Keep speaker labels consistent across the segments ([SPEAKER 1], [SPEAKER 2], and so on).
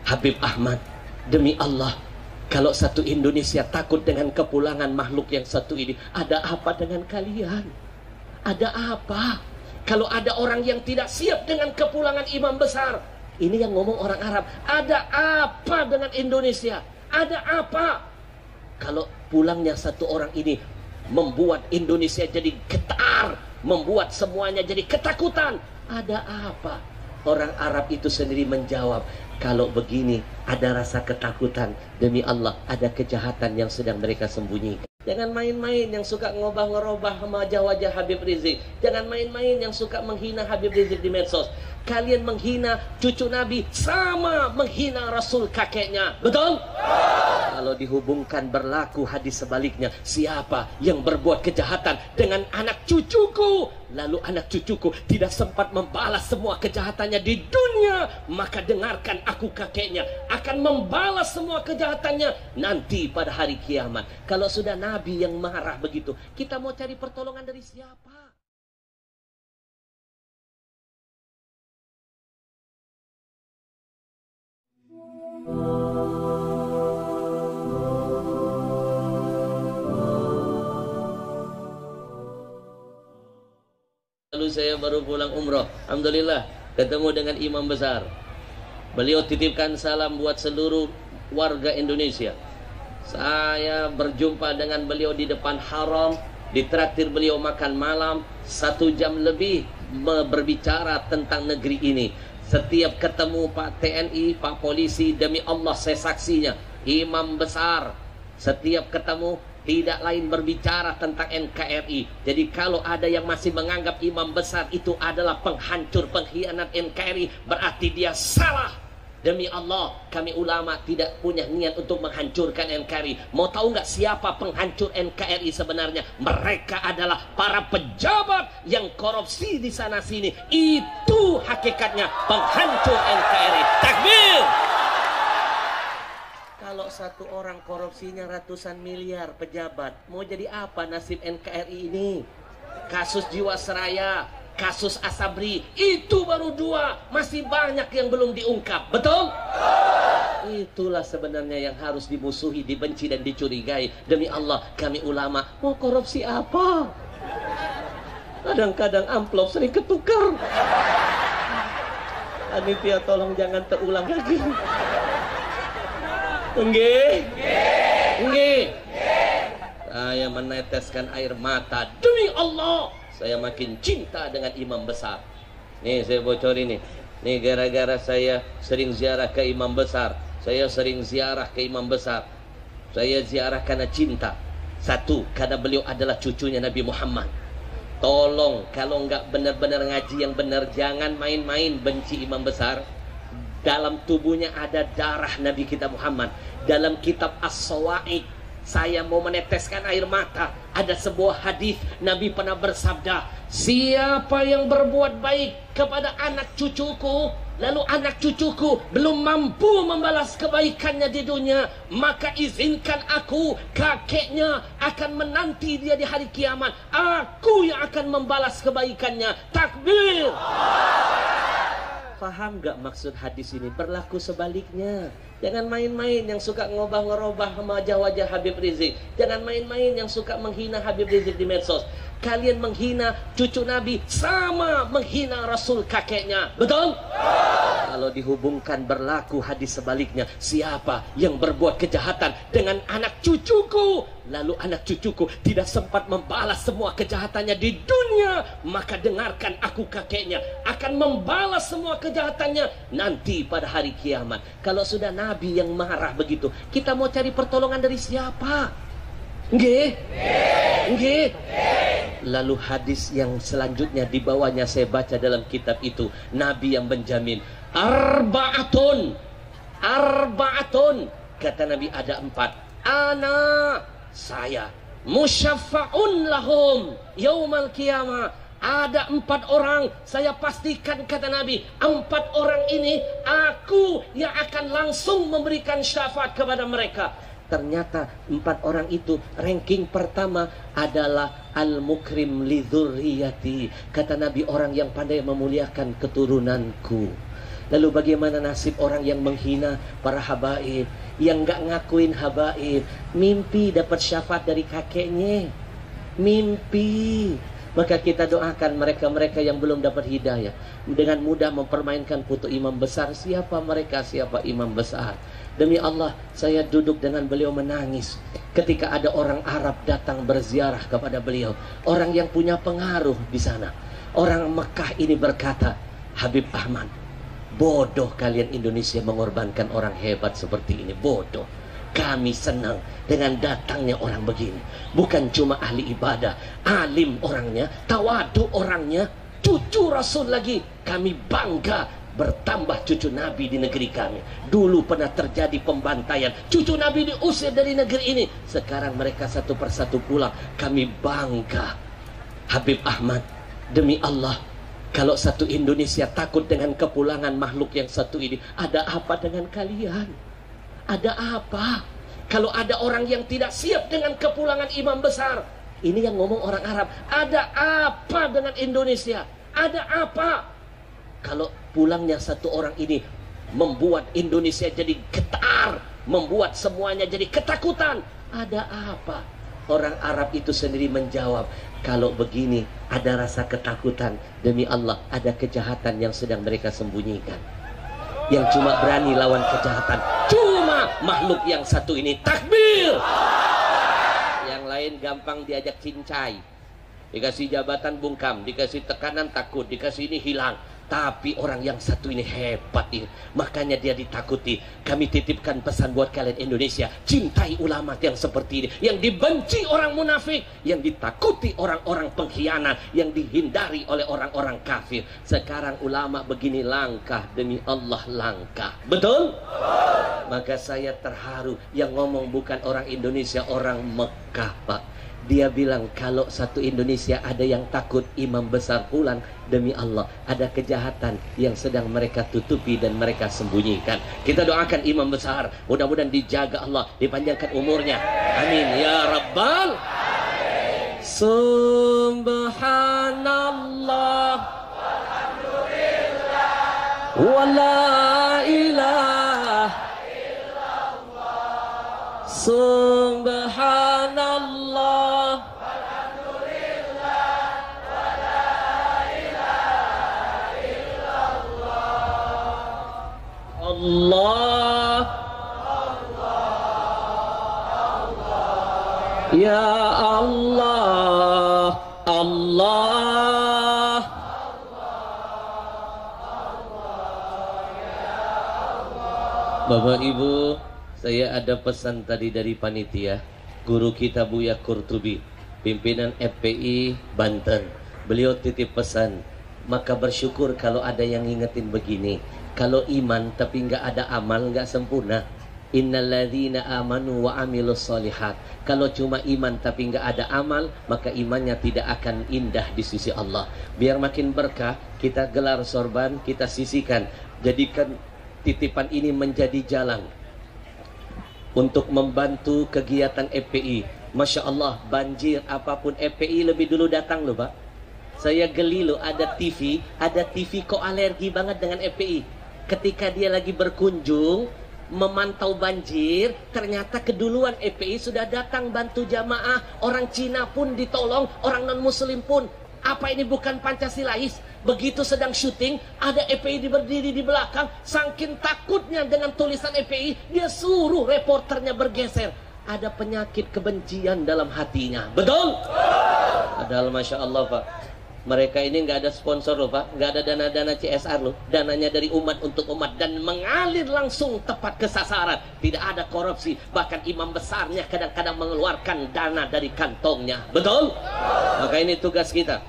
[SPEAKER 1] Habib Ahmad, demi Allah, kalau satu Indonesia takut dengan kepulangan makhluk yang satu ini, ada apa dengan kalian? Ada apa? Kalau ada orang yang tidak siap dengan kepulangan imam besar, ini yang ngomong orang Arab, ada apa dengan Indonesia? Ada apa? Kalau pulangnya satu orang ini membuat Indonesia jadi getar, membuat semuanya jadi ketakutan, ada apa? Orang Arab itu sendiri menjawab, kalau begini ada rasa ketakutan, demi Allah ada kejahatan yang sedang mereka sembunyikan. Jangan main-main yang suka ngobah-ngerobah wajah-wajah Habib Rizik. Jangan main-main yang suka menghina Habib Rizik di medsos. Kalian menghina cucu Nabi sama menghina Rasul kakeknya. Betul? Kalau dihubungkan berlaku hadis sebaliknya. Siapa yang berbuat kejahatan dengan anak cucuku, lalu anak cucuku tidak sempat membalas semua kejahatannya di dunia, maka dengarkan aku kakeknya akan membalas semua kejahatannya nanti pada hari kiamat. Kalau sudah Nabi yang marah begitu, kita mau cari pertolongan dari siapa? Lalu saya baru pulang umroh, alhamdulillah ketemu dengan imam besar. Beliau titipkan salam buat seluruh warga Indonesia. Saya berjumpa dengan beliau di depan haram, ditraktir beliau makan malam, 1 jam lebih berbicara tentang negeri ini. Setiap ketemu Pak TNI, Pak Polisi, demi Allah saya saksinya, imam besar. Setiap ketemu tidak lain berbicara tentang NKRI. Jadi kalau ada yang masih menganggap imam besar itu adalah penghancur, pengkhianat NKRI, berarti dia salah. Demi Allah, kami ulama tidak punya niat untuk menghancurkan NKRI. Mau tahu nggak siapa penghancur NKRI sebenarnya? Mereka adalah para pejabat yang korupsi di sana sini. Itu hakikatnya penghancur NKRI. Takbir! Kalau satu orang korupsinya ratusan miliar pejabat, mau jadi apa nasib NKRI ini? Kasus Jiwasraya, kasus Asabri, itu baru 2, masih banyak yang belum diungkap. Betul? Itulah sebenarnya yang harus dimusuhi, dibenci dan dicurigai. Demi Allah, kami ulama mau korupsi apa? Kadang-kadang amplop sering ketukar. Panitia tolong jangan terulang lagi. Nggih. Saya meneteskan air mata. Demi Allah, saya makin cinta dengan imam besar. Nih saya bocor ini. Nih gara-gara saya sering ziarah ke imam besar. Saya sering ziarah ke imam besar. Saya ziarah karena cinta. 1, karena beliau adalah cucunya Nabi Muhammad. Tolong kalau nggak benar-benar ngaji yang benar, jangan main-main benci imam besar. Dalam tubuhnya ada darah Nabi kita Muhammad. Dalam kitab As-Sawa'iq, saya mau meneteskan air mata. Ada sebuah hadis Nabi pernah bersabda, siapa yang berbuat baik kepada anak cucuku, lalu anak cucuku belum mampu membalas kebaikannya di dunia, maka izinkan aku, kakeknya, akan menanti dia di hari kiamat. Aku yang akan membalas kebaikannya. Takbir! Paham gak maksud hadis ini? Berlaku sebaliknya. Jangan main-main yang suka ngobah-ngerobah wajah-wajah Habib Rizik. Jangan main-main yang suka menghina Habib Rizik di medsos. Kalian menghina cucu Nabi sama menghina Rasul kakeknya. Betul? Kalau dihubungkan berlaku hadis sebaliknya. Siapa yang berbuat kejahatan dengan anak cucuku, lalu anak cucuku tidak sempat membalas semua kejahatannya di dunia, maka dengarkan aku kakeknya akan membalas semua kejahatannya nanti pada hari kiamat. Kalau sudah Nabi yang marah begitu, kita mau cari pertolongan dari siapa? Nggih. Lalu hadis yang selanjutnya di bawahnya saya baca dalam kitab itu, Nabi yang menjamin arba'atun, kata Nabi ada 4. Ana, saya, musyaffa'un lahum yaumal qiyamah. Ada 4 orang, saya pastikan kata Nabi, 4 orang ini aku yang akan langsung memberikan syafaat kepada mereka. Ternyata 4 orang itu ranking pertama adalah al-mukrim li dzurriyyati. Kata Nabi, orang yang pandai memuliakan keturunanku. Lalu bagaimana nasib orang yang menghina para habaib, yang nggak ngakuin habaib, mimpi dapat syafaat dari kakeknya, mimpi. Maka kita doakan mereka-mereka yang belum dapat hidayah, dengan mudah mempermainkan foto imam besar. Siapa mereka? Siapa imam besar? Demi Allah, saya duduk dengan beliau menangis ketika ada orang Arab datang berziarah kepada beliau, orang yang punya pengaruh di sana. Orang Mekah ini berkata, Habib Ahmad, bodoh kalian Indonesia mengorbankan orang hebat seperti ini, bodoh. Kami senang dengan datangnya orang begini. Bukan cuma ahli ibadah, alim orangnya, tawadu orangnya, cucu Rasul lagi. Kami bangga bertambah cucu Nabi di negeri kami. Dulu pernah terjadi pembantaian, cucu Nabi diusir dari negeri ini. Sekarang mereka satu persatu pulang. Kami bangga. Habib Ahmad, demi Allah, kalau satu Indonesia takut dengan kepulangan makhluk yang satu ini, ada apa dengan kalian? Ada apa? Kalau ada orang yang tidak siap dengan kepulangan imam besar, ini yang ngomong orang Arab. Ada apa dengan Indonesia? Ada apa? Kalau pulangnya satu orang ini membuat Indonesia jadi getar, membuat semuanya jadi ketakutan. Ada apa? Orang Arab itu sendiri menjawab, kalau begini ada rasa ketakutan, demi Allah ada kejahatan yang sedang mereka sembunyikan. Yang cuma berani lawan kejahatan cuma makhluk yang satu ini. Takbir! Yang lain gampang diajak cincai, dikasih jabatan bungkam, dikasih tekanan takut, dikasih ini hilang. Tapi orang yang satu ini hebat ini, makanya dia ditakuti. Kami titipkan pesan buat kalian Indonesia, cintai ulama yang seperti ini, yang dibenci orang munafik, yang ditakuti orang-orang pengkhianat, yang dihindari oleh orang-orang kafir. Sekarang ulama begini langkah, demi Allah langkah. Betul? Maka saya terharu, yang ngomong bukan orang Indonesia, orang Mekah, Pak. Dia bilang kalau satu Indonesia ada yang takut imam besar pulang, demi Allah ada kejahatan yang sedang mereka tutupi dan mereka sembunyikan. Kita doakan imam besar, mudah-mudahan dijaga Allah, dipanjangkan umurnya. Amin ya Rabbal. Subhanallah walhamdulillah wala ilaha illallah. Subhanallah Allah, ya Allah, Allah, Bapak Ibu, saya ada pesan tadi dari panitia, guru kita Buya Qurtubi, pimpinan FPI Banten. Beliau titip pesan, maka bersyukur kalau ada yang ngingetin begini. Kalau iman tapi nggak ada amal, nggak sempurna. Innalladzina amanu wa amilus solihat. Kalau cuma iman tapi nggak ada amal, maka imannya tidak akan indah di sisi Allah. Biar makin berkah, kita gelar sorban, kita sisihkan. Jadikan titipan ini menjadi jalan untuk membantu kegiatan FPI. Masya Allah, banjir apapun FPI lebih dulu datang loh Pak. Saya geli loh, ada TV kok alergi banget dengan FPI. Ketika dia lagi berkunjung memantau banjir, ternyata keduluan FPI sudah datang bantu jamaah. Orang Cina pun ditolong, orang non muslim pun. Apa ini bukan Pancasilais? Begitu sedang syuting, ada FPI berdiri di belakang, saking takutnya dengan tulisan FPI, dia suruh reporternya bergeser. Ada penyakit kebencian dalam hatinya. Betul? Padahal Masya Allah Pak, mereka ini nggak ada sponsor loh Pak, nggak ada dana-dana CSR loh, dananya dari umat untuk umat dan mengalir langsung tepat ke sasaran. Tidak ada korupsi, bahkan imam besarnya kadang-kadang mengeluarkan dana dari kantongnya. Betul? Maka ini tugas kita.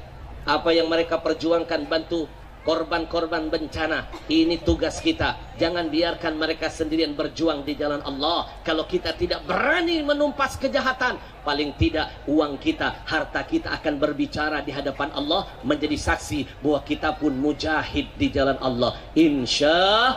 [SPEAKER 1] Apa yang mereka perjuangkan, bantu korban-korban bencana, ini tugas kita. Jangan biarkan mereka sendirian berjuang di jalan Allah. Kalau kita tidak berani menumpas kejahatan, paling tidak uang kita, harta kita akan berbicara di hadapan Allah, menjadi saksi bahwa kita pun mujahid di jalan Allah. Insya